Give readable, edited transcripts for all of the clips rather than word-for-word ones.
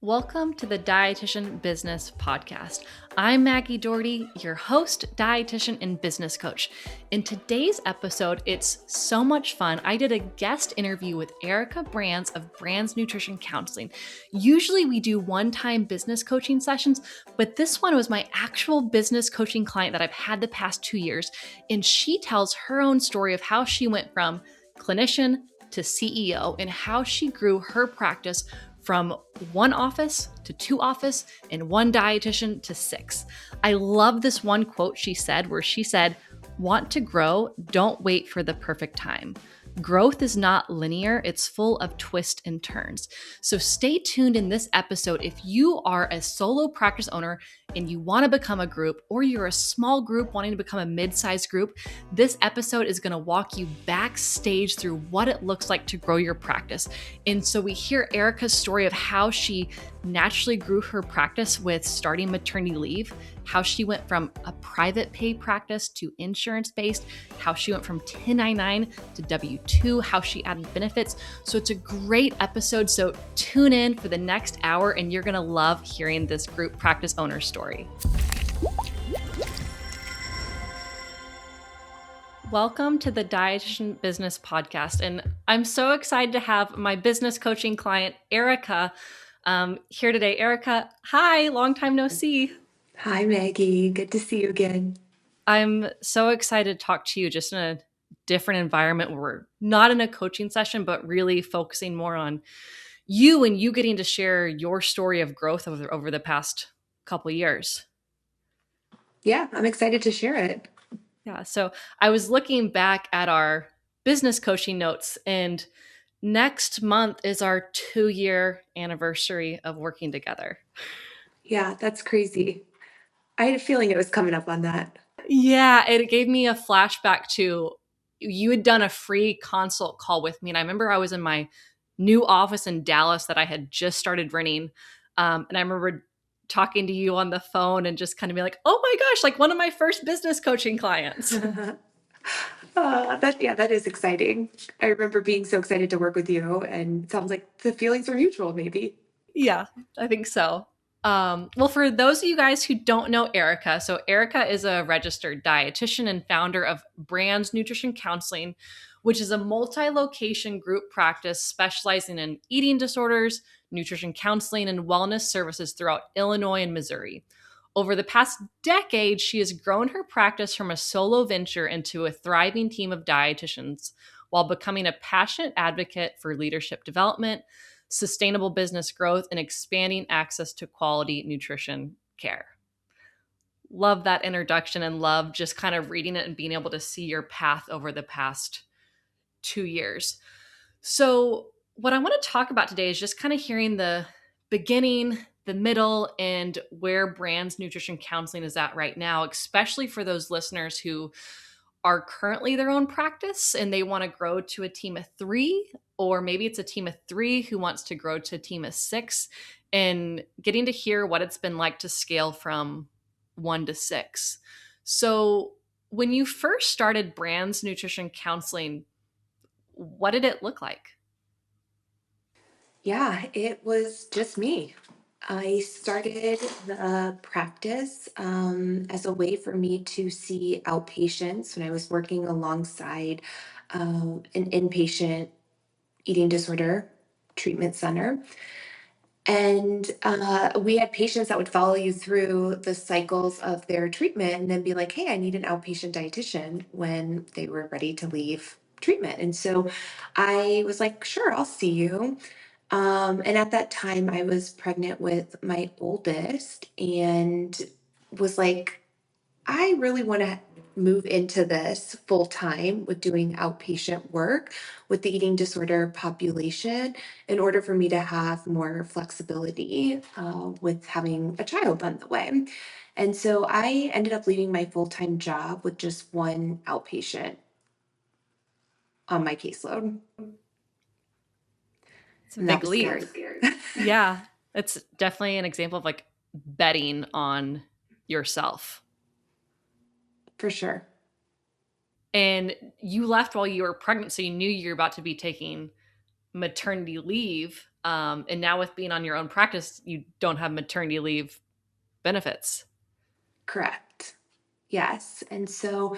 Welcome to the Dietitian Business Podcast. I'm Maggie Doherty, your host, dietitian, and business coach. In today's episode, it's so much fun. I did a guest interview with Erica Branz of Branz Nutrition Counseling. Usually we do one-time business coaching sessions, but this one was my actual business coaching client that I've had the past 2 years. And she tells her own story of how she went from clinician to CEO and how she grew her practice from one office to 2 office and 1 dietitian to 6. I love this one quote she said where she said, "Want to grow? Don't wait for the perfect time. Growth is not linear, it's full of twists and turns." So stay tuned in this episode. If you are a solo practice owner and you want to become a group, or you're a small group wanting to become a mid-sized group, this episode is going to walk you backstage through what it looks like to grow your practice. And so we hear Erica's story of how she naturally grew her practice with starting maternity leave, how she went from a private pay practice to insurance-based, how she went from 1099 to W-2, how she added benefits. So it's a great episode. So tune in for the next hour and you're going to love hearing this group practice owner story. Welcome to the Dietitian Business Podcast. And I'm so excited to have my business coaching client, Erica, here today. Erica, hi, long time no see. Hi, Maggie. Good to see you again. I'm so excited to talk to you just in a different environment where we're not in a coaching session, but really focusing more on you and you getting to share your story of growth over the past couple of years. Yeah, I'm excited to share it. Yeah. So I was looking back at our business coaching notes, and next month is our 2-year anniversary of working together. Yeah, that's crazy. I had a feeling it was coming up on that. Yeah. It gave me a flashback to you had done a free consult call with me. And I remember I was in my new office in Dallas that I had just started renting. And I remember talking to you on the phone and just kind of be like, oh my gosh, like one of my first business coaching clients. That is exciting. I remember being so excited to work with you, and it sounds like the feelings are mutual, maybe. Yeah, I think so. Well, for those of you guys who don't know Erica, so Erica is a registered dietitian and founder of Branz Nutrition Counseling, which is a multi-location group practice specializing in eating disorders, nutrition counseling, and wellness services throughout Illinois and Missouri. Over the past decade, she has grown her practice from a solo venture into a thriving team of dietitians while becoming a passionate advocate for leadership development, sustainable business growth, and expanding access to quality nutrition care. Love that introduction and love just kind of reading it and being able to see your path over the past 2 years. So, what I want to talk about today is just kind of hearing the beginning, the middle, and where Branz Nutrition Counseling is at right now, especially for those listeners who are currently their own practice and they want to grow to a team of 3, or maybe it's a team of 3 who wants to grow to a team of 6, and getting to hear what it's been like to scale from 1 to 6. So when you first started Branz Nutrition Counseling, what did it look like? Yeah, it was just me. I started the practice as a way for me to see outpatients when I was working alongside an inpatient eating disorder treatment center. And we had patients that would follow you through the cycles of their treatment and then be like, hey, I need an outpatient dietitian when they were ready to leave treatment. And so I was like, sure, I'll see you. And at that time, I was pregnant with my oldest and was like, I really want to move into this full time with doing outpatient work with the eating disorder population in order for me to have more flexibility with having a child on the way. And so I ended up leaving my full time job with just one outpatient on my caseload. It's a And that big was leap. scary. Yeah, it's definitely an example of like betting on yourself. For sure. And you left while you were pregnant, so you knew you were about to be taking maternity leave. And now with being on your own practice, you don't have maternity leave benefits. Correct. Yes. And so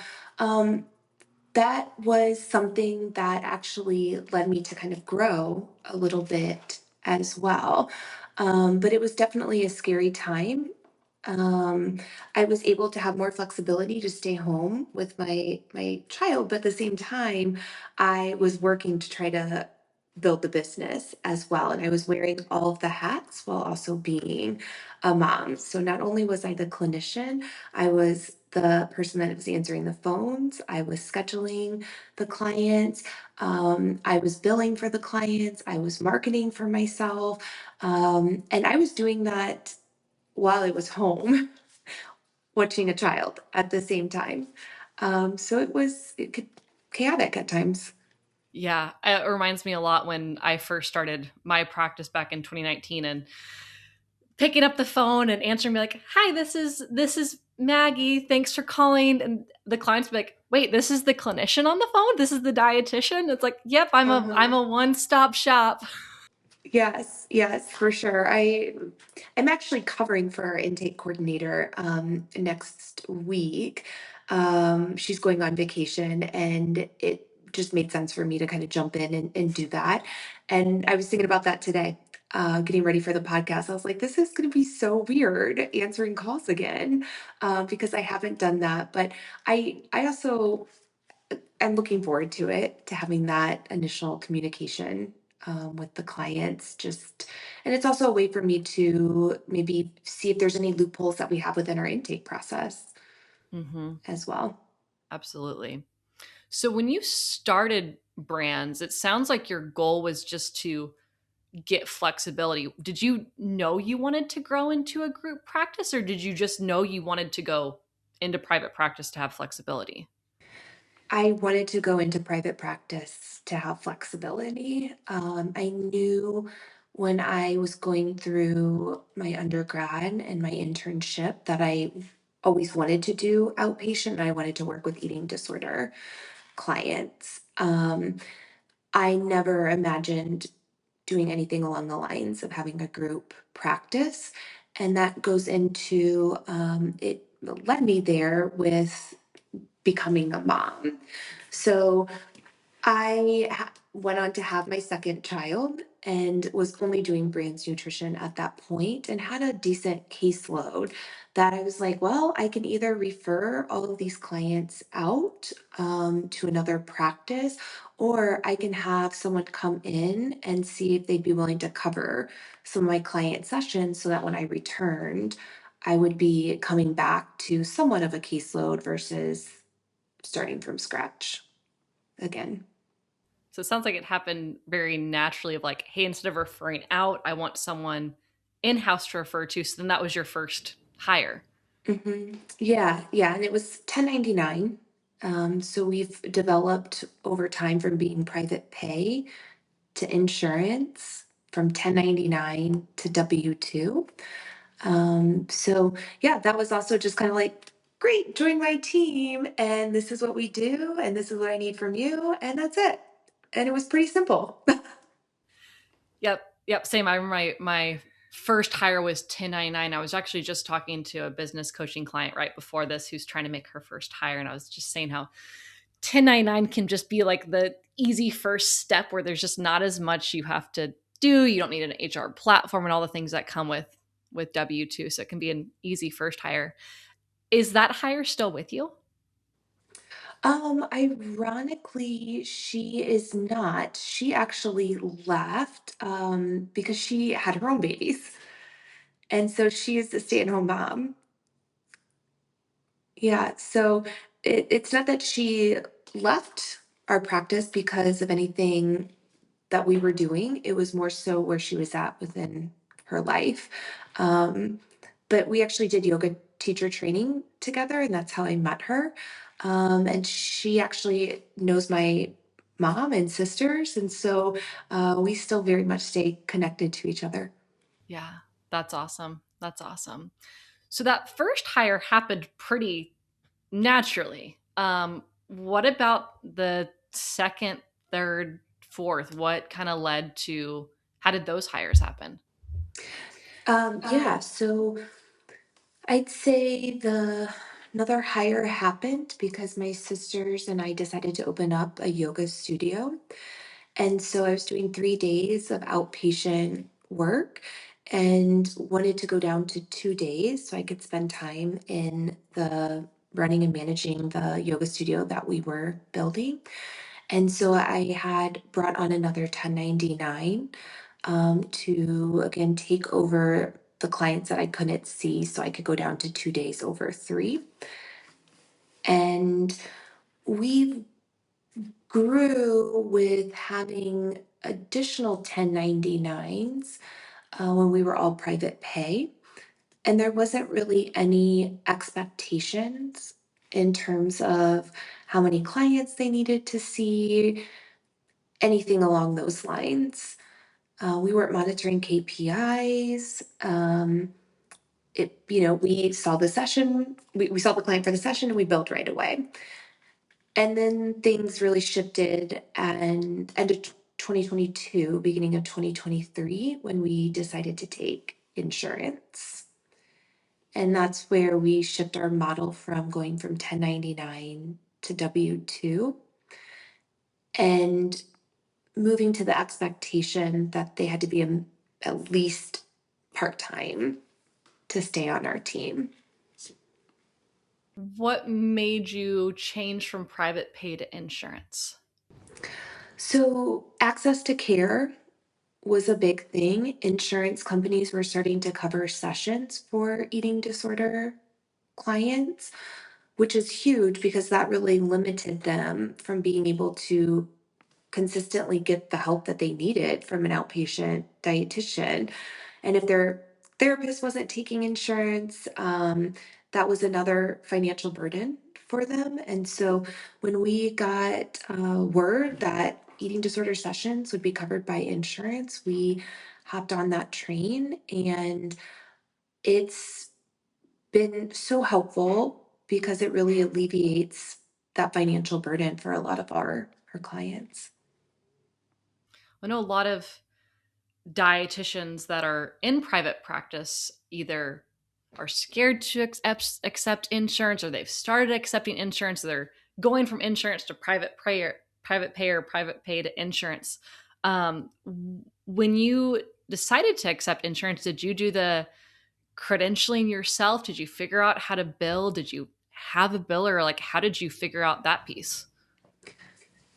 that was something that actually led me to kind of grow a little bit as well. But it was definitely a scary time. Um, I was able to have more flexibility to stay home with my child, but at the same time, I was working to try to build the business as well. And I was wearing all of the hats while also being a mom. So not only was I the clinician, I was the person that was answering the phones. I was scheduling the clients. I was billing for the clients. I was marketing for myself. And I was doing that while I was home watching a child at the same time. So it could chaotic at times. Yeah, it reminds me a lot when I first started my practice back in 2019 and picking up the phone and answering me like, "Hi, this is Maggie. Thanks for calling." And the clients be like, "Wait, this is the clinician on the phone? This is the dietitian?" It's like, "Yep, I'm Uh-huh. a one-stop shop." Yes, yes, for sure. I'm actually covering for our intake coordinator next week. She's going on vacation, and it just made sense for me to kind of jump in and do that. And I was thinking about that today, getting ready for the podcast. I was like, this is going to be so weird answering calls again, because I haven't done that. But I also I'm looking forward to it, to having that initial communication with the clients. And it's also a way for me to maybe see if there's any loopholes that we have within our intake process Hmm. as well. Absolutely. So when you started Brands, it sounds like your goal was just to get flexibility. Did you know you wanted to grow into a group practice, or did you just know you wanted to go into private practice to have flexibility? I wanted to go into private practice to have flexibility. I knew when I was going through my undergrad and my internship that I always wanted to do outpatient and I wanted to work with eating disorder clients. I never imagined doing anything along the lines of having a group practice. And that goes into it led me there with becoming a mom. So went on to have my second child and was only doing Brand's Nutrition at that point and had a decent caseload that I was like, well, I can either refer all of these clients out to another practice, or I can have someone come in and see if they'd be willing to cover some of my client sessions so that when I returned, I would be coming back to somewhat of a caseload versus starting from scratch again. So it sounds like it happened very naturally of like, hey, instead of referring out, I want someone in-house to refer to. So then that was your first hire. Yeah, yeah, and it was 1099. So we've developed over time from being private pay to insurance, from 1099 to W-2. So yeah, that was also just kind of like, great, join my team, and this is what we do, and this is what I need from you, and that's it. And it was pretty simple. Yep. Yep. Same. I remember my first hire was 1099. I was actually just talking to a business coaching client right before this who's trying to make her first hire. And I was just saying how 1099 can just be like the easy first step where there's just not as much you have to do. You don't need an HR platform and all the things that come with W2. So it can be an easy first hire. Is that hire still with you? Ironically, she is not. She actually left because she had her own babies. And so she is a stay-at-home mom. Yeah, so it's not that she left our practice because of anything that we were doing. It was more so where she was at within her life. Um, but we actually did yoga teacher training together, and that's how I met her. And she actually knows my mom and sisters, and so we still very much stay connected to each other. Yeah, that's awesome. That's awesome. So that first hire happened pretty naturally. What about the second, third, fourth? What kind of led to How did those hires happen? Yeah, so I'd say the another hire happened because my sisters and I decided to open up a yoga studio. And so I was doing 3 days of outpatient work and wanted to go down to 2 days so I could spend time in the running and managing the yoga studio that we were building. And so I had brought on another 1099 to again take over the clients that I couldn't see so I could go down to 2 days over three. And we grew with having additional 1099s when we were all private pay. And there wasn't really any expectations in terms of how many clients they needed to see, anything along those lines. We weren't monitoring KPIs. We saw the session, we saw the client for the session and we billed right away. And then things really shifted and end of 2022, beginning of 2023, when we decided to take insurance. And that's where we shift our model from going from 1099 to W-2 and moving to the expectation that they had to be at least part-time to stay on our team. What made you change from private pay to insurance? So access to care was a big thing. Insurance companies were starting to cover sessions for eating disorder clients, which is huge because that really limited them from being able to consistently get the help that they needed from an outpatient dietitian. And if their therapist wasn't taking insurance, that was another financial burden for them. And so when we got word that eating disorder sessions would be covered by insurance, we hopped on that train. And it's been so helpful because it really alleviates that financial burden for a lot of our clients. I know a lot of dietitians that are in private practice either are scared to accept insurance, or they've started accepting insurance. They're going from insurance to private payer, private pay to insurance. Um, when you decided to accept insurance, did you do the credentialing yourself? Did you figure out how to bill? Did you have a biller? Like, how did you figure out that piece?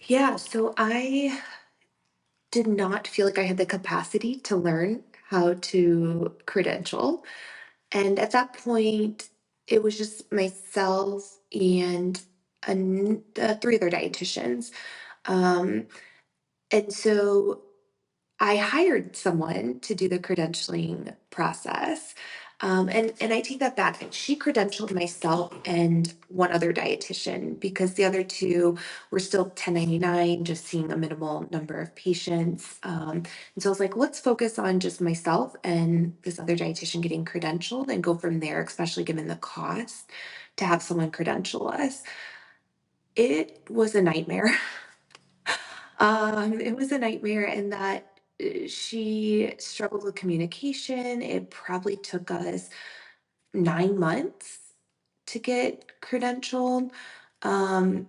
Yeah, so I did not feel like I had the capacity to learn how to credential. And at that point, it was just myself and three other dietitians. Um, and so I hired someone to do the credentialing process. And I take that back. She credentialed myself and one other dietitian because the other two were still 1099, just seeing a minimal number of patients. And so I was like, let's focus on just myself and this other dietitian getting credentialed and go from there, especially given the cost to have someone credential us. It was a nightmare. It was a nightmare in that she struggled with communication. It probably took us 9 months to get credentialed. Um,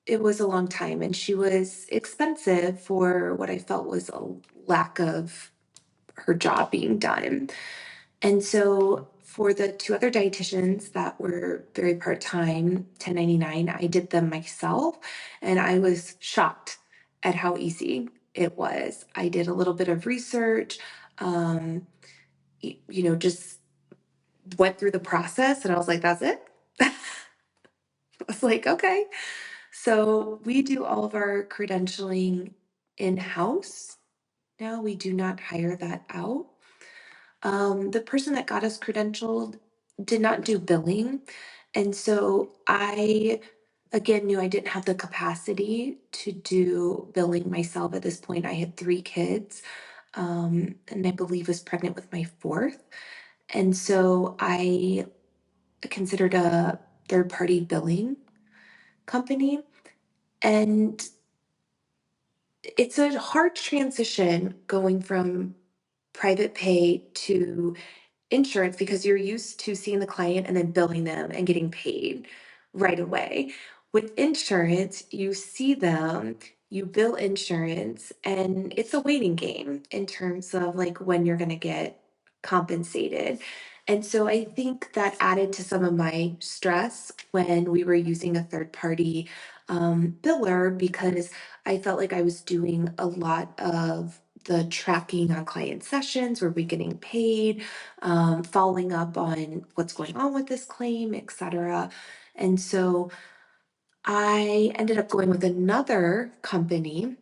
it was a long time, and she was expensive for what I felt was a lack of her job being done. And so for the two other dietitians that were very part-time, 1099, I did them myself, and I was shocked at how easy it was. I did a little bit of research, just went through the process, and I was like, that's it. I was like, okay. So we do all of our credentialing in-house now. We do not hire that out. The person that got us credentialed did not do billing. And so I, again, knew I didn't have the capacity to do billing myself at this point. I had three kids, and I believe was pregnant with my fourth. And so I considered a third party billing company. And it's a hard transition going from private pay to insurance because you're used to seeing the client and then billing them and getting paid right away. With insurance, you see them, you bill insurance, and it's a waiting game in terms of like when you're going to get compensated. And so I think that added to some of my stress when we were using a third party biller because I felt like I was doing a lot of the tracking on client sessions. Were we getting paid? Following up on what's going on with this claim, et cetera. And so I ended up going with another company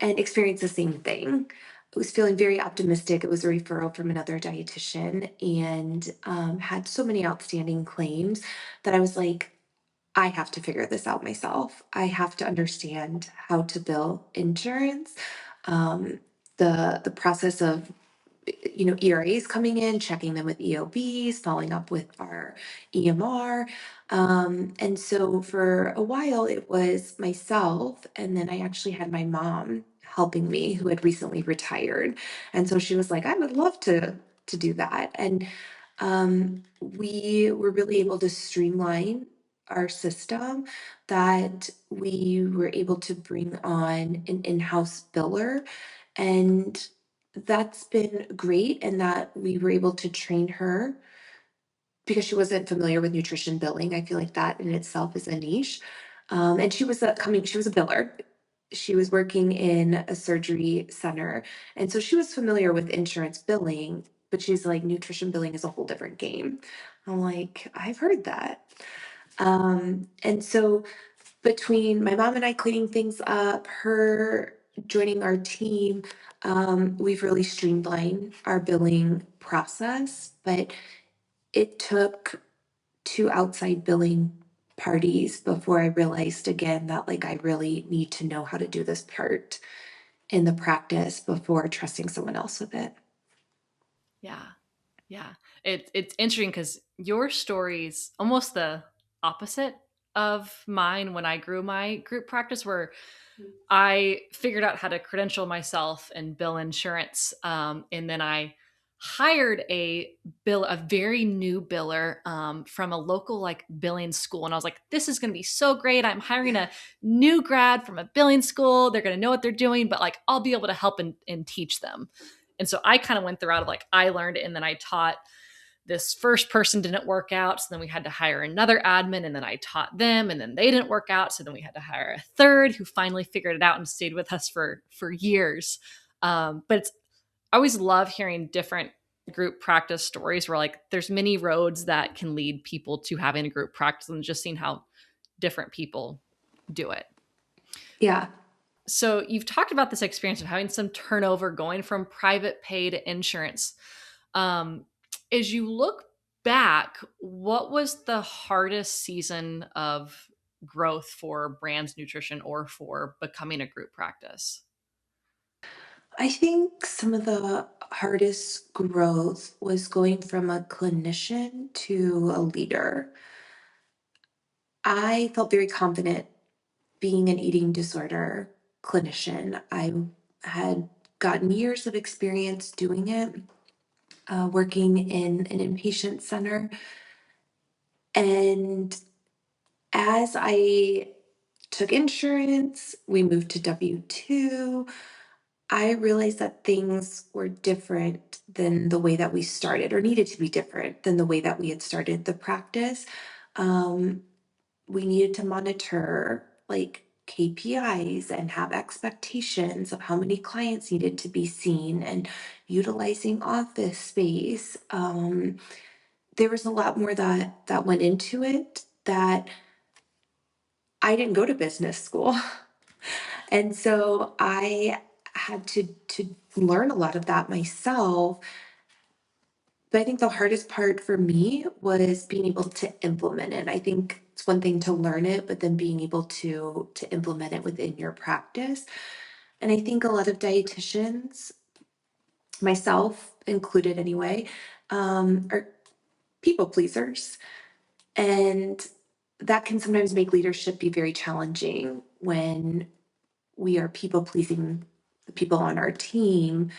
and experienced the same thing. I was feeling very optimistic. It was a referral from another dietitian and had so many outstanding claims that I was like, I have to figure this out myself. I have to understand how to bill insurance. Um, the process of ERAs coming in, checking them with EOBs, following up with our EMR. And so for a while, it was myself. And then I actually had my mom helping me who had recently retired. And so she was like, I would love to do that. And we were really able to streamline our system that we were able to bring on an in-house biller. And that's been great in that we were able to train her because she wasn't familiar with nutrition billing. I feel like that in itself is a niche. And she was a biller. She was working in a surgery center. And so she was familiar with insurance billing, but she's like, nutrition billing is a whole different game. I'm like, I've heard that. And so between my mom and I cleaning things up, her joining our team, we've really streamlined our billing process. But it took two outside billing parties before I realized again that like I really need to know how to do this part in the practice before trusting someone else with it. Yeah. Yeah. It's interesting because your story's almost the opposite of mine when I grew my group practice, where I figured out how to credential myself and bill insurance. And then I hired a very new biller from a local like billing school. And I was like, this is going to be so great. I'm hiring a new grad from a billing school. They're going to know what they're doing, but like I'll be able to help and teach them. And so I kind of went the route of like, I learned and then I taught. This first person didn't work out, so then we had to hire another admin, and then I taught them, and then they didn't work out, so then we had to hire a third who finally figured it out and stayed with us for years. But I always love hearing different group practice stories where like there's many roads that can lead people to having a group practice and just seeing how different people do it. Yeah. So you've talked about this experience of having some turnover going from private pay to insurance. Um, as you look back, what was the hardest season of growth for Brands Nutrition or for becoming a group practice? I think some of the hardest growth was going from a clinician to a leader. I felt very confident being an eating disorder clinician. I had gotten years of experience doing it, working in an inpatient center. And as I took insurance, we moved to W 2. I realized that things were different than the way that we started, or needed to be different than the way that we had started the practice. Um, we needed to monitor like KPIs and have expectations of how many clients needed to be seen and utilizing office space. There was a lot more that went into it that I didn't go to business school. And so I had to learn a lot of that myself. But I think the hardest part for me was being able to implement it. I think it's one thing to learn it, but then being able to implement it within your practice. And I think a lot of dietitians, myself included anyway, are people pleasers. And that can sometimes make leadership be very challenging when we are people pleasing the people on our team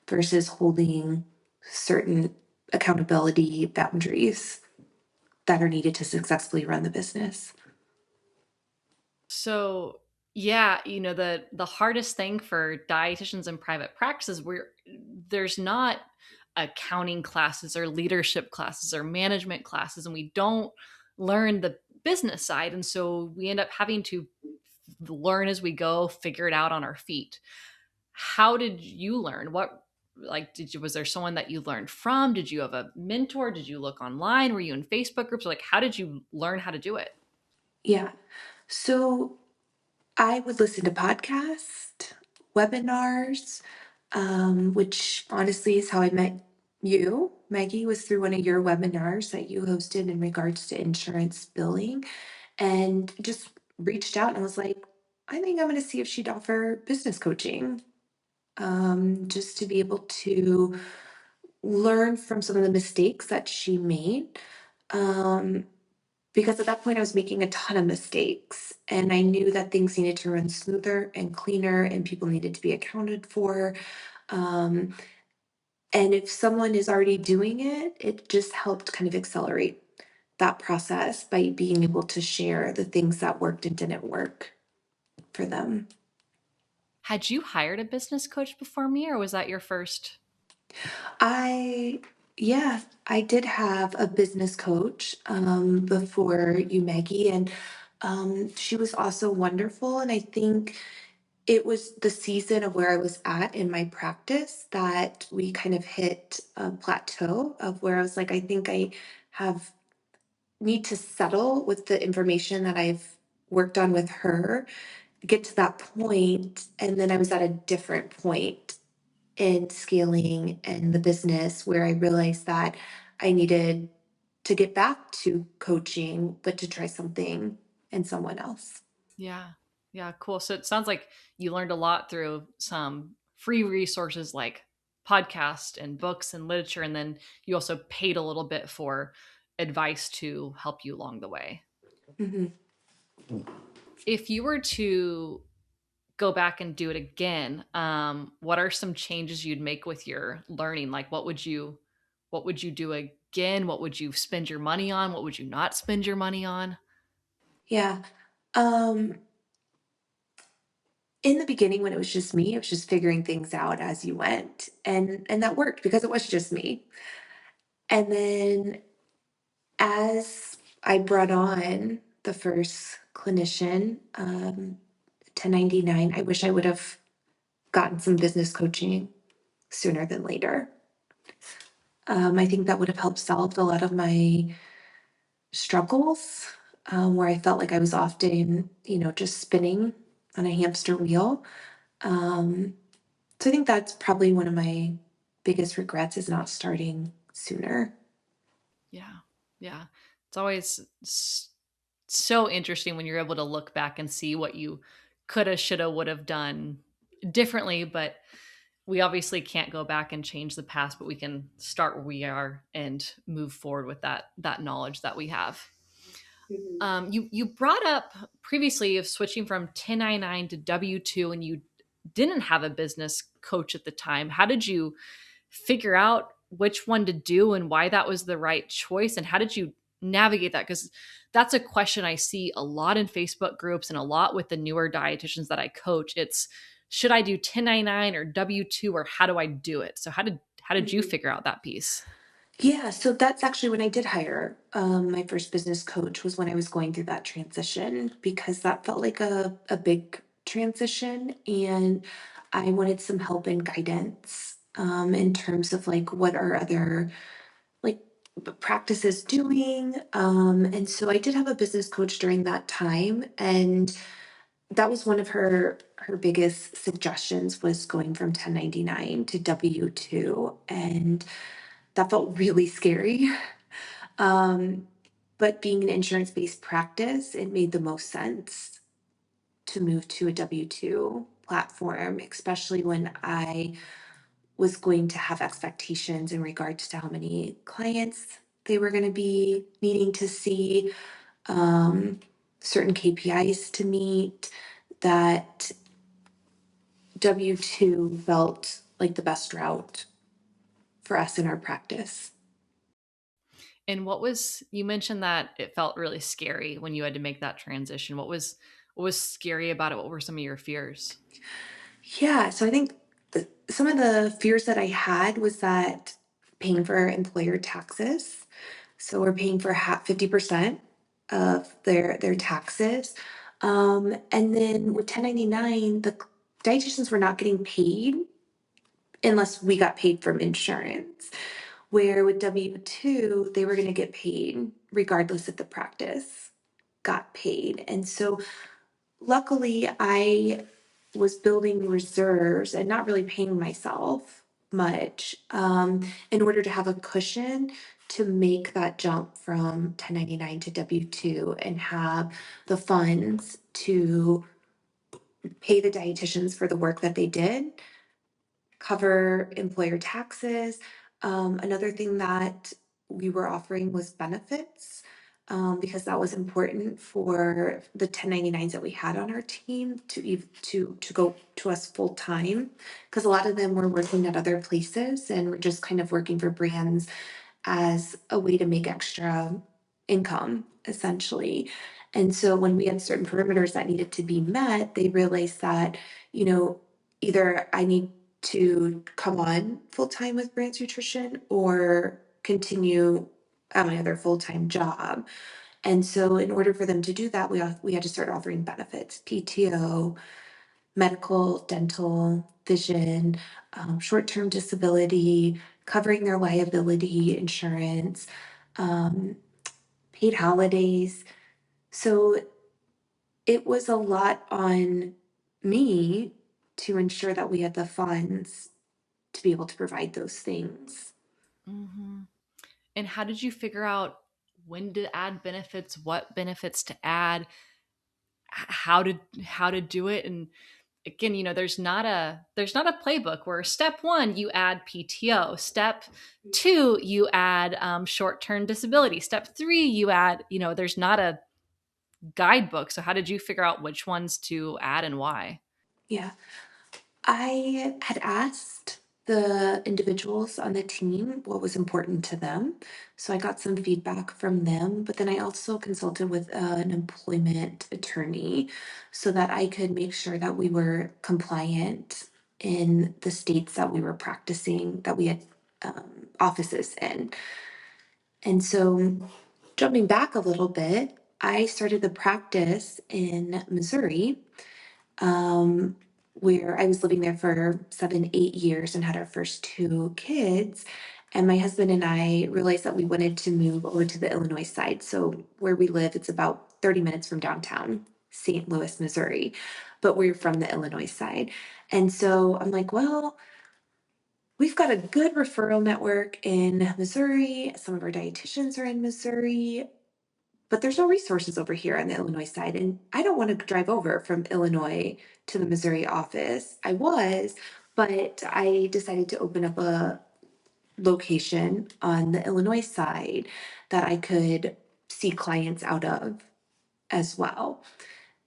versus holding certain accountability boundaries that are needed to successfully run the business. So yeah, the hardest thing for dietitians in private practices, where there's not accounting classes or leadership classes or management classes, and we don't learn the business side, and so we end up having to learn as we go, figure it out on our feet. How did you learn? Was there someone that you learned from? Did you have a mentor? Did you look online? Were you in Facebook groups? Like, how did you learn how to do it? Yeah. So I would listen to podcasts, webinars, which honestly is how I met you. Maggie was through one of your webinars that you hosted in regards to insurance billing, and just reached out and was like, I think I'm going to see if she'd offer business coaching, just to be able to learn from some of the mistakes that she made. Um, because at that point I was making a ton of mistakes and I knew that things needed to run smoother and cleaner and people needed to be accounted for. Um, and if someone is already doing it, it just helped kind of accelerate that process by being able to share the things that worked and didn't work for them. Had you hired a business coach before me, or was that your first? I, yeah, I did have a business coach before you, Maggie, and she was also wonderful. And I think it was the season of where I was at in my practice that we kind of hit a plateau of where I was like, I think I have need to settle with the information that I've worked on with her, get to that point, and then I was at a different point in scaling and the business where I realized that I needed to get back to coaching, but to try something and someone else. Yeah. Yeah, cool. So it sounds like you learned a lot through some free resources like podcast and books and literature, and then you also paid a little bit for advice to help you along the way. Mhm. If you were to go back and do it again, what are some changes you'd make with your learning? Like, what would you do again? What would you spend your money on? What would you not spend your money on? Yeah. Um, in the beginning, when it was just me, it was just figuring things out as you went. And that worked because it was just me. And then as I brought on the first clinician, 1099, I wish I would have gotten some business coaching sooner than later. I think that would have helped solve a lot of my struggles, where I felt like I was often, just spinning on a hamster wheel. Um, so I think that's probably one of my biggest regrets is not starting sooner. Yeah. Yeah. It's always so interesting when you're able to look back and see what you coulda, shoulda, would have done differently. But we obviously can't go back and change the past, but we can start where we are and move forward with that knowledge that we have. Mhm. You brought up previously of switching from 1099 to W-2, and you didn't have a business coach at the time. How did you figure out which one to do and why that was the right choice? And how did you navigate that? Because that's a question I see a lot in Facebook groups and a lot with the newer dietitians that I coach. It's, should I do 1099 or W-2, or how do I do it? So how did you Mhm. figure out that piece? Yeah, so that's actually when I did hire my first business coach was when I was going through that transition because that felt like a big transition and I wanted some help and guidance in terms of like what are other like practices doing. And so I did have a business coach during that time and that was one of her biggest suggestions was going from 1099 to W2 and that felt really scary. Um, but being an insurance based practice, it made the most sense to move to a W 2 platform, especially when I was going to have expectations in regards to how many clients they were going to be needing to see, um, certain KPIs to meet that W-2 felt like the best route for us in our practice. And you mentioned that it felt really scary when you had to make that transition. What was scary about it? What were some of your fears? Yeah, so I think some of the fears that I had was that paying for employer taxes. So we're paying for 50% of their taxes. And then with 1099, the dietitians were not getting paid unless we got paid from insurance. Where with W-2, they were going to get paid regardless if the practice got paid. And so luckily, I was building reserves and not really paying myself much in order to have a cushion to make that jump from 1099 to W-2 and have the funds to pay the dietitians for the work that they did, cover employer taxes. Another thing that we were offering was benefits, because that was important for the 1099s that we had on our team to go to us full time, because a lot of them were working at other places and were just kind of working for brands as a way to make extra income, essentially. And so when we had certain perimeters that needed to be met, they realized that, you know, either I need to come on full time with Brands Nutrition or continue at my other full time job. And so, in order for them to do that, we had to start offering benefits: PTO, medical, dental, vision, short term disability, covering their liability insurance, um, paid holidays. So it was a lot on me to ensure that we had the funds to be able to provide those things. Hmm. And how did you figure out when to add benefits, what benefits to add, how to do it? And again, there's not a playbook where step one you add PTO, step two you add short-term disability, step three you add. There's not a guidebook. So how did you figure out which ones to add and why? Yeah. I had asked the individuals on the team what was important to them. So I got some feedback from them, but then I also consulted with an employment attorney so that I could make sure that we were compliant in the states that we were practicing, that we had offices in. And so, jumping back a little bit, I started the practice in Missouri, um, where I was living there for 7, 8 years and had our first two kids. And my husband and I realized that we wanted to move over to the Illinois side. So, where we live, it's about 30 minutes from downtown St. Louis, Missouri, but we're from the Illinois side. And so I'm like, well, we've got a good referral network in Missouri. Some of our dietitians are in Missouri, but there's no resources over here on the Illinois side. And I don't want to drive over from Illinois to the Missouri office. But I decided to open up a location on the Illinois side that I could see clients out of as well.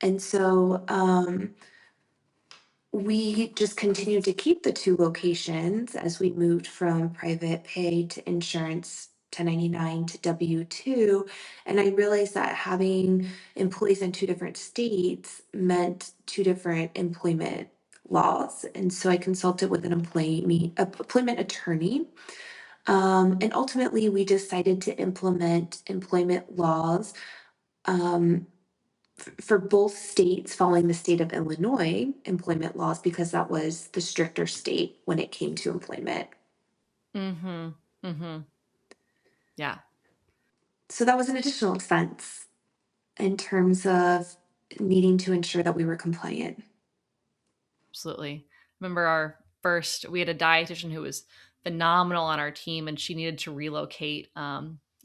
And so we just continued to keep the two locations as we moved from private pay to insurance 1099 to W-2. And I realized that having employees in two different states meant two different employment laws. And so I consulted with an employment attorney. And ultimately, we decided to implement employment laws um, for both states following the state of Illinois employment laws, because that was the stricter state when it came to employment. Mm-hmm. Mm-hmm. Yeah, So that was an additional expense in terms of needing to ensure that we were compliant. absolutely. Remember we had a dietitian who was phenomenal on our team, and she needed to relocate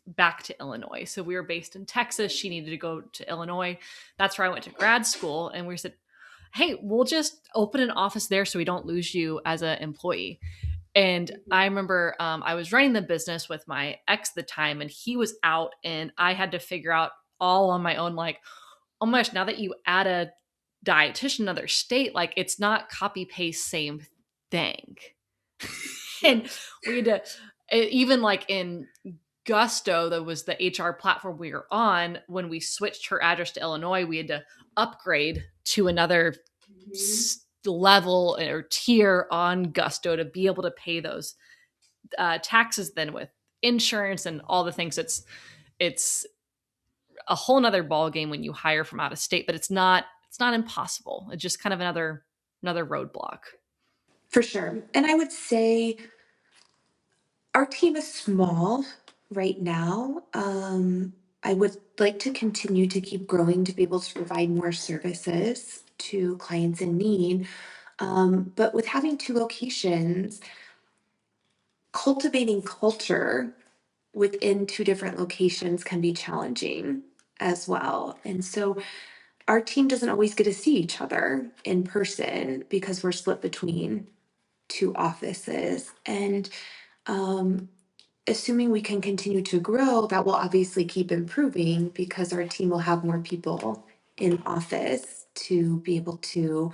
back to Illinois. So we were based in Texas. She needed to go to Illinois. That's where I went to grad school. And we said, hey, we'll just open an office there so we don't lose you as an employee. And I remember I was running the business with my ex at the time, and he was out, and I had to figure out all on my own, like, oh my gosh, now that you add a dietitian in another state, like it's not copy paste same thing. And we had to, even like in Gusto, that was the HR platform we were on, when we switched her address to Illinois, we had to upgrade to another level or tier on Gusto to be able to pay those taxes then with insurance and all the things. It's a whole nother ball game when you hire from out of state, but it's not impossible. It's just kind of another roadblock. For sure. And I would say our team is small right now. I would like to continue to keep growing to be able to provide more services to clients in need. But with having two locations, cultivating culture within two different locations can be challenging as well. And so our team doesn't always get to see each other in person because we're split between two offices. And um, assuming we can continue to grow, that will obviously keep improving because our team will have more people in office to be able to,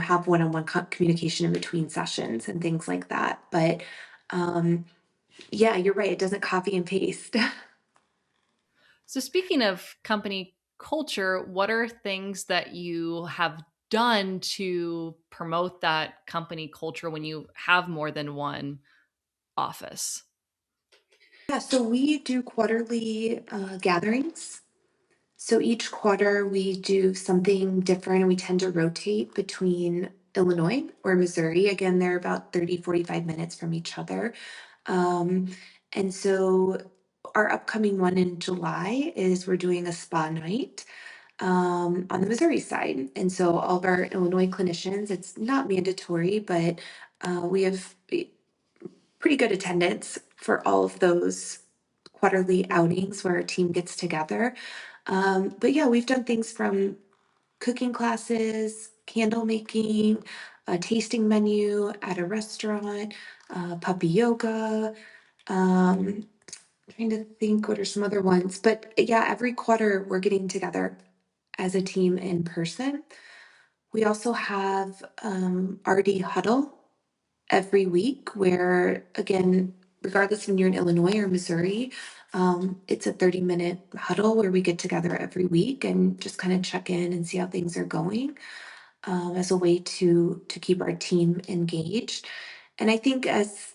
have one-on-one communication in between sessions and things like that. But yeah, you're right. It doesn't copy and paste. So speaking of company culture, what are things that you have done to promote that company culture when you have more than one office? Yeah, so we do quarterly gatherings. So each quarter we do something different and we tend to rotate between Illinois or Missouri. Again, they're about 30, 45 minutes from each other. Um, and so our upcoming one in July is we're doing a spa night on the Missouri side. And so all of our Illinois clinicians, it's not mandatory, but we have pretty good attendance for all of those quarterly outings where our team gets together. But yeah, we've done things from cooking classes, candle making, a tasting menu at a restaurant, puppy yoga. Trying to think what are some other ones. But yeah, every quarter we're getting together as a team in person. We also have RD Huddle every week where, again, regardless if you're in Illinois or Missouri, it's a 30-minute huddle where we get together every week and just kind of check in and see how things are going as a way to keep our team engaged. And I think as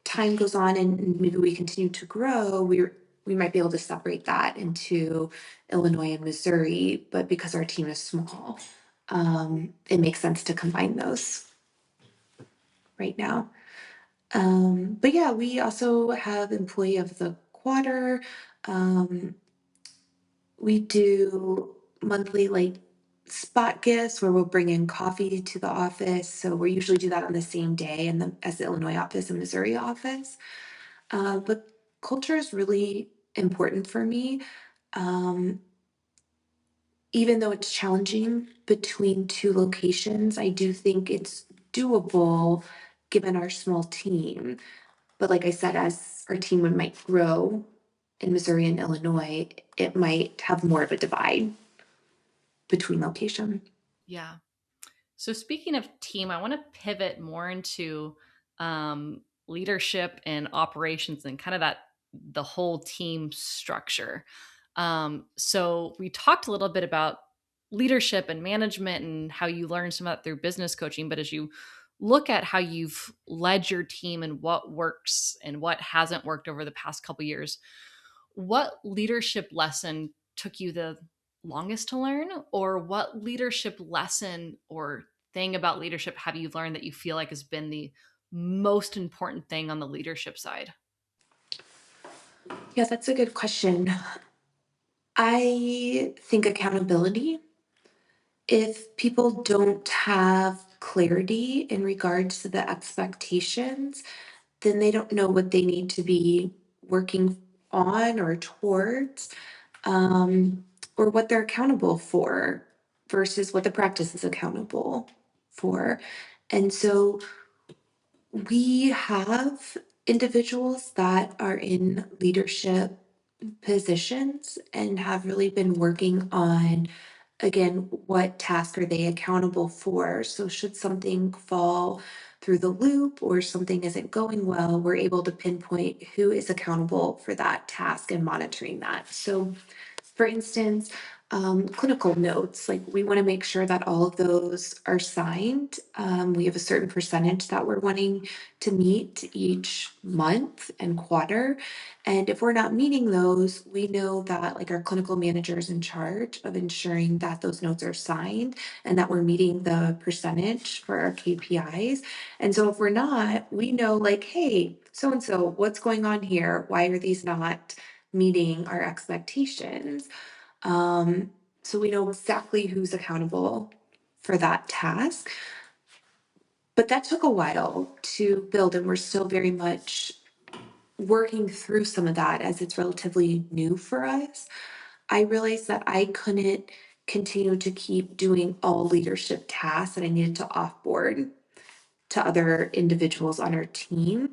time goes on and maybe we continue to grow, we might be able to separate that into Illinois and Missouri, but because our team is small, it makes sense to combine those right now. But yeah, we also have employee of the quarter. Um, we do monthly like spot gifts where we'll bring in coffee to the office. So we usually do that on the same day as the Illinois office and Missouri office. But culture is really important for me. Um, Even though it's challenging between two locations, I do think it's doable given our small team. But like I said, as our team might grow in Missouri and Illinois, it might have more of a divide between location. Yeah. So speaking of team, I want to pivot more into leadership and operations and kind of the whole team structure. So we talked a little bit about leadership and management and how you learn some of that through business coaching. But as you look at how you've led your team and what works and what hasn't worked over the past couple years, what leadership lesson took you the longest to learn, or what leadership lesson or thing about leadership have you learned that you feel like has been the most important thing on the leadership side? Yeah, that's a good question. I think accountability. If people don't have clarity in regards to the expectations, then they don't know what they need to be working on or towards, um, or what they're accountable for versus what the practice is accountable for. And so we have individuals that are in leadership positions and have really been working on again, what task are they accountable for? So should something fall through the loop or something isn't going well, we're able to pinpoint who is accountable for that task and monitoring that. So for instance, clinical notes, like we want to make sure that all of those are signed. We have a certain percentage that we're wanting to meet each month and quarter. And if we're not meeting those, we know that like our clinical manager is in charge of ensuring that those notes are signed and that we're meeting the percentage for our KPIs. And so if we're not, we know like, hey, so and so, what's going on here? Why are these not meeting our expectations? Um, so we know exactly who's accountable for that task. But that took a while to build, and we're still very much working through some of that as it's relatively new for us. I realized that I couldn't continue to keep doing all leadership tasks that I needed to offboard to other individuals on our team.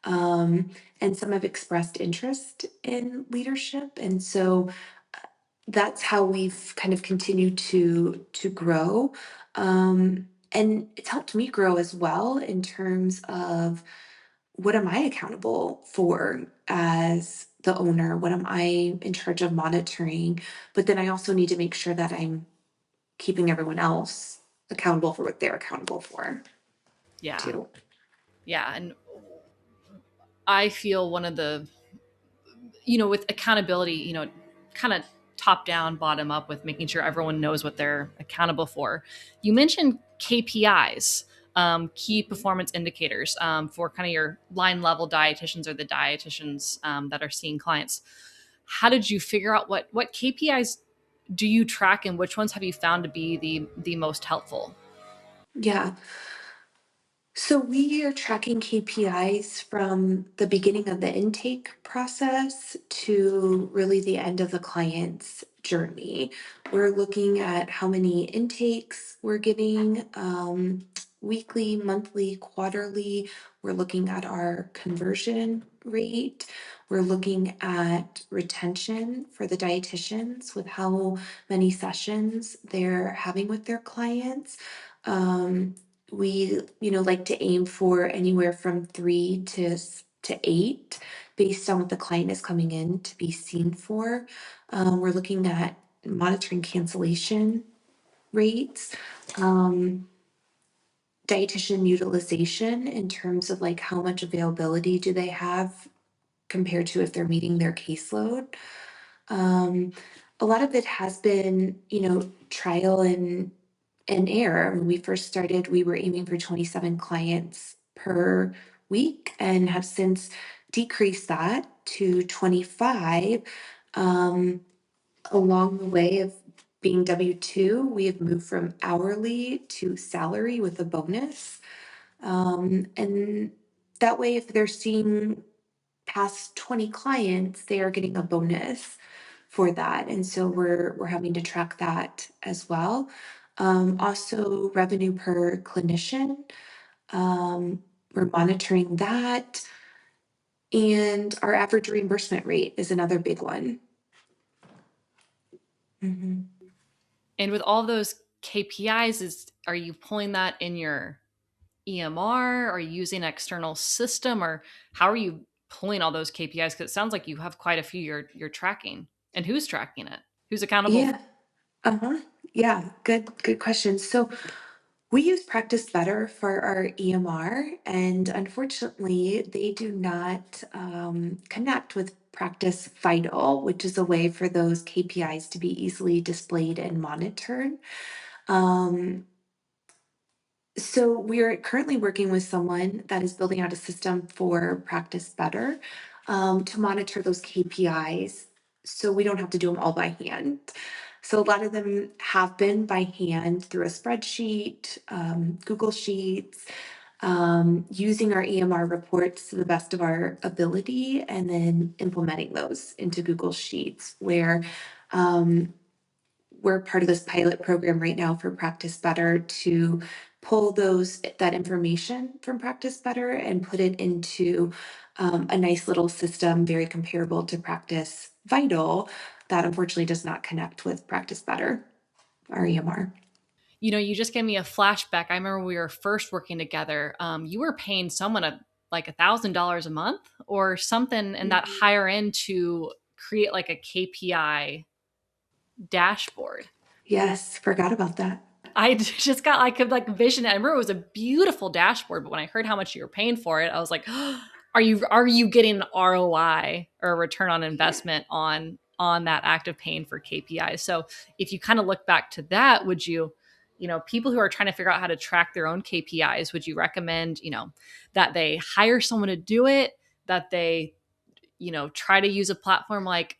Um, and some have expressed interest in leadership. And so that's how we've kind of continued to grow. And it's helped me grow as well in terms of what am I accountable for as the owner? What am I in charge of monitoring? But then I also need to make sure that I'm keeping everyone else accountable for what they're accountable for Yeah. too. Yeah. And I feel one of the, with accountability, kind of top down, bottom up with making sure everyone knows what they're accountable for. You mentioned KPIs, key performance indicators, for kind of your line level dietitians or the dietitians that are seeing clients. How did you figure out what KPIs do you track, and which ones have you found to be the most helpful? Yeah. So we are tracking KPIs from the beginning of the intake process to really the end of the client's journey. We're looking at how many intakes we're getting weekly, monthly, quarterly. We're looking at our conversion rate. We're looking at retention for the dietitians with how many sessions they're having with their clients. Um, we like to aim for anywhere from 3 to 8 based on what the client is coming in to be seen for. We're looking at monitoring cancellation rates, um, dietitian utilization in terms of like how much availability do they have compared to if they're meeting their caseload. um, a lot of it has been, trial and error. When we first started, we were aiming for 27 clients per week and have since decreased that to 25. Um, Along the way of being W-2, we have moved from hourly to salary with a bonus. And that way, if they're seeing past 20 clients, they are getting a bonus for that. And so we're having to track that as well. Also revenue per clinician. We're monitoring that. And our average reimbursement rate is another big one. Mhm. And with all those KPIs, are you pulling that in your EMR? Are you using an external system, or how are you pulling all those KPIs? Because it sounds like you have quite a few you're tracking. And who's tracking it? Who's accountable? Yeah. Uh-huh. Yeah. Good question. So we use Practice Better for our EMR, and unfortunately, they do not connect with Practice Vital, which is a way for those KPIs to be easily displayed and monitored. Um, so we're currently working with someone that is building out a system for Practice Better to monitor those KPIs so we don't have to do them all by hand. So a lot of them have been by hand through a spreadsheet, Google Sheets, using our EMR reports to the best of our ability, and then implementing those into Google Sheets where um, we're part of this pilot program right now for Practice Better to pull that information from Practice Better and put it into a nice little system very comparable to Practice Vital that unfortunately does not connect with Practice Better. our EMR. You just gave me a flashback. I remember we were first working together. You were paying someone like $1,000 a month or something in that Mhm. higher end to create like a KPI dashboard. Yes, forgot about that. I just got, I could like vision it. I remember it was a beautiful dashboard, but when I heard how much you were paying for it, I was like, are you getting an ROI or a return on Yeah. investment on that act of paying for KPIs? So if you kind of look back to that, would you, people who are trying to figure out how to track their own KPIs, would you recommend, that they hire someone to do it, that they try to use a platform like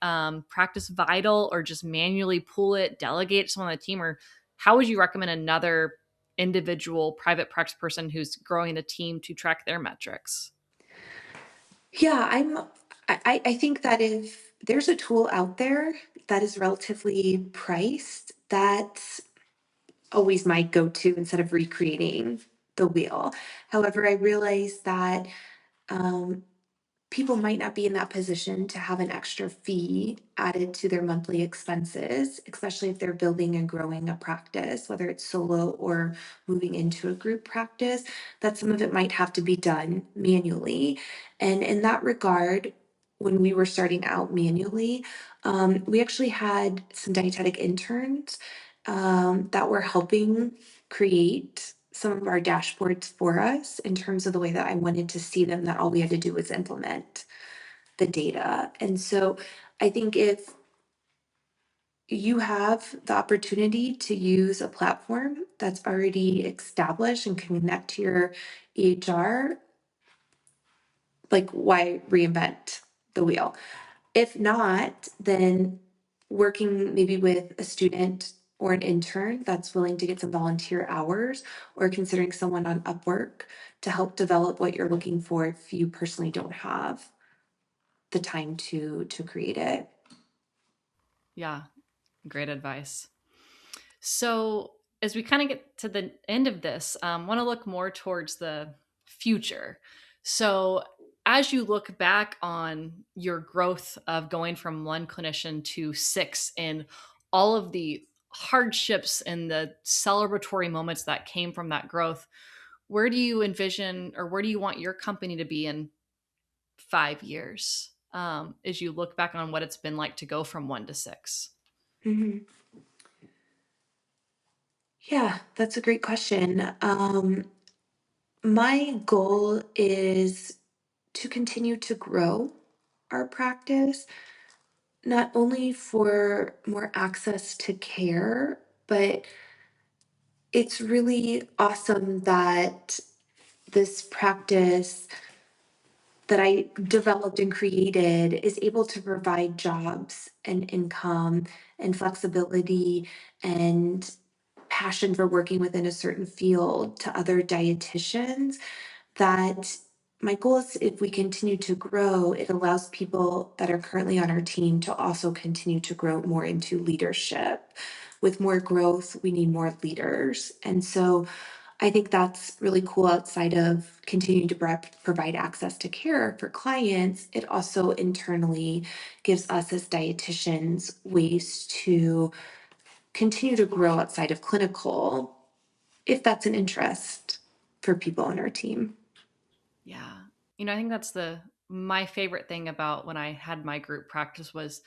Practice Vital, or just manually pull it, delegate to someone on the team? Or how would you recommend another individual private practice person who's growing a team to track their metrics? Yeah, I think that if there's a tool out there that is relatively priced, that's always my go-to instead of recreating the wheel. However, I realize that um, people might not be in that position to have an extra fee added to their monthly expenses, especially if they're building and growing a practice, whether it's solo or moving into a group practice, that some of it might have to be done manually. And in that regard, when we were starting out manually, we actually had some dietetic interns that were helping create some of our dashboards for us in terms of the way that I wanted to see them, that all we had to do was implement the data. And so I think if you have the opportunity to use a platform that's already established and can connect to your EHR, like why reinvent the wheel? If not, then working maybe with a student or an intern that's willing to get some volunteer hours, or considering someone on Upwork to help develop what you're looking for if you personally don't have the time to create it. Yeah, great advice. So, as we kind of get to the end of this, want to look more towards the future. So, as you look back on your growth of going from one clinician to six, and all of the hardships and the celebratory moments that came from that growth, where do you envision, or where do you want your company to be in 5 years, as you look back on what it's been like to go from one to six? Mhm. Yeah, that's a great question. My goal is to continue to grow our practice, not only for more access to care, but it's really awesome that this practice that I developed and created is able to provide jobs and income and flexibility and passion for working within a certain field to other dietitians. That my goal is, if we continue to grow, it allows people that are currently on our team to also continue to grow more into leadership. With more growth, we need more leaders. And so I think that's really cool. Outside of continuing to provide access to care for clients, it also internally gives us as dietitians ways to continue to grow outside of clinical, if that's an interest for people on our team. Yeah. I think that's the my favorite thing about when I had my group practice was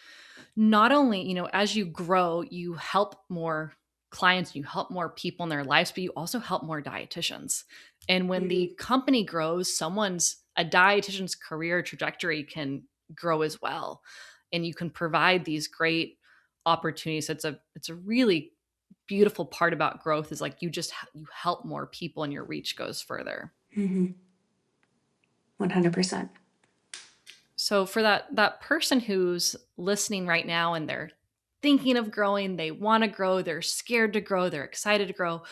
not only, as you grow, you help more clients, you help more people in their lives, but you also help more dietitians. And when Mhm. the company grows, a dietitian's career trajectory can grow as well. And you can provide these great opportunities. It's a really beautiful part about growth, is like you help more people and your reach goes further. Mhm. 100%. So for that person who's listening right now and they're thinking of growing, they want to grow, they're scared to grow, they're excited to grow,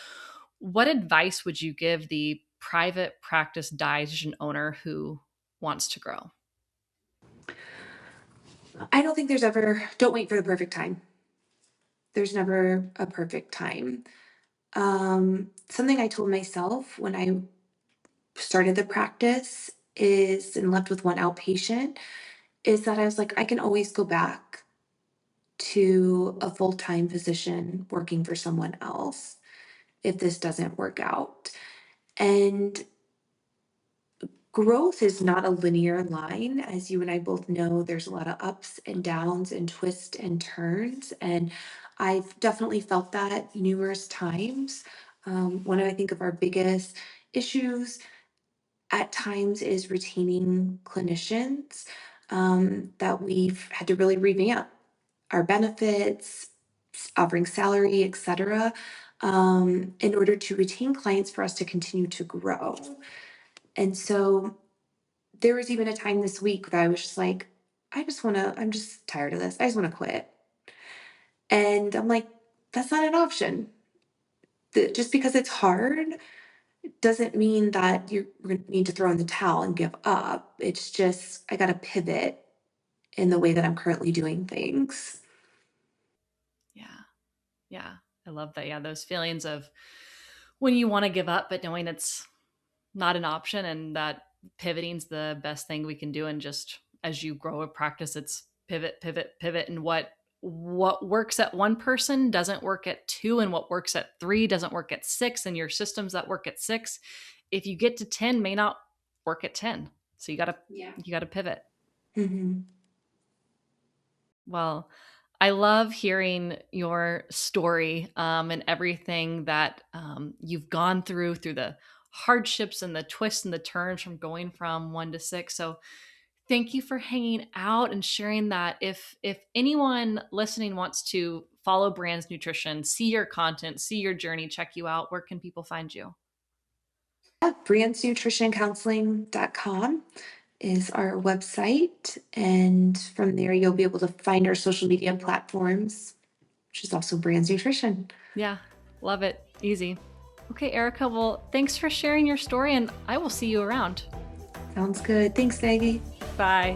what advice would you give the private practice dietitian owner who wants to grow? I don't think don't wait for the perfect time. There's never a perfect time. Something I told myself when I started the practice is, and left with one outpatient, is that I was like, I can always go back to a full-time position working for someone else if this doesn't work out. And growth is not a linear line. As you and I both know, there's a lot of ups and downs and twists and turns. And I've definitely felt that numerous times. One of, I think, of our biggest issues at times is retaining clinicians, that we've had to really revamp our benefits, offering salary, et cetera, in order to retain clients for us to continue to grow. And so there was even a time this week that I was just like, I'm just tired of this. I just want to quit. And I'm like, that's not an option. Just because it's hard doesn't mean that you're going to need to throw in the towel and give up. It's just, I got to pivot in the way that I'm currently doing things. Yeah. Yeah. I love that. Yeah. Those feelings of when you want to give up, but knowing it's not an option and that pivoting's the best thing we can do. And just as you grow a practice, it's pivot, pivot, pivot. And what works at one person doesn't work at two, and what works at three doesn't work at six, and your systems that work at six, if you get to 10, may not work at 10. So you gotta pivot. Mm-hmm. Well, I love hearing your story, and everything that you've gone through the hardships and the twists and the turns from going from 1 to 6. So thank you for hanging out and sharing that. If anyone listening wants to follow Branz Nutrition, see your content, see your journey, check you out, where can people find you? branznutritioncounseling.com is our website. And from there, you'll be able to find our social media platforms, which is also Branz Nutrition. Yeah, love it. Easy. Okay, Erica, well, thanks for sharing your story, and I will see you around. Sounds good. Thanks, Maggie. Bye.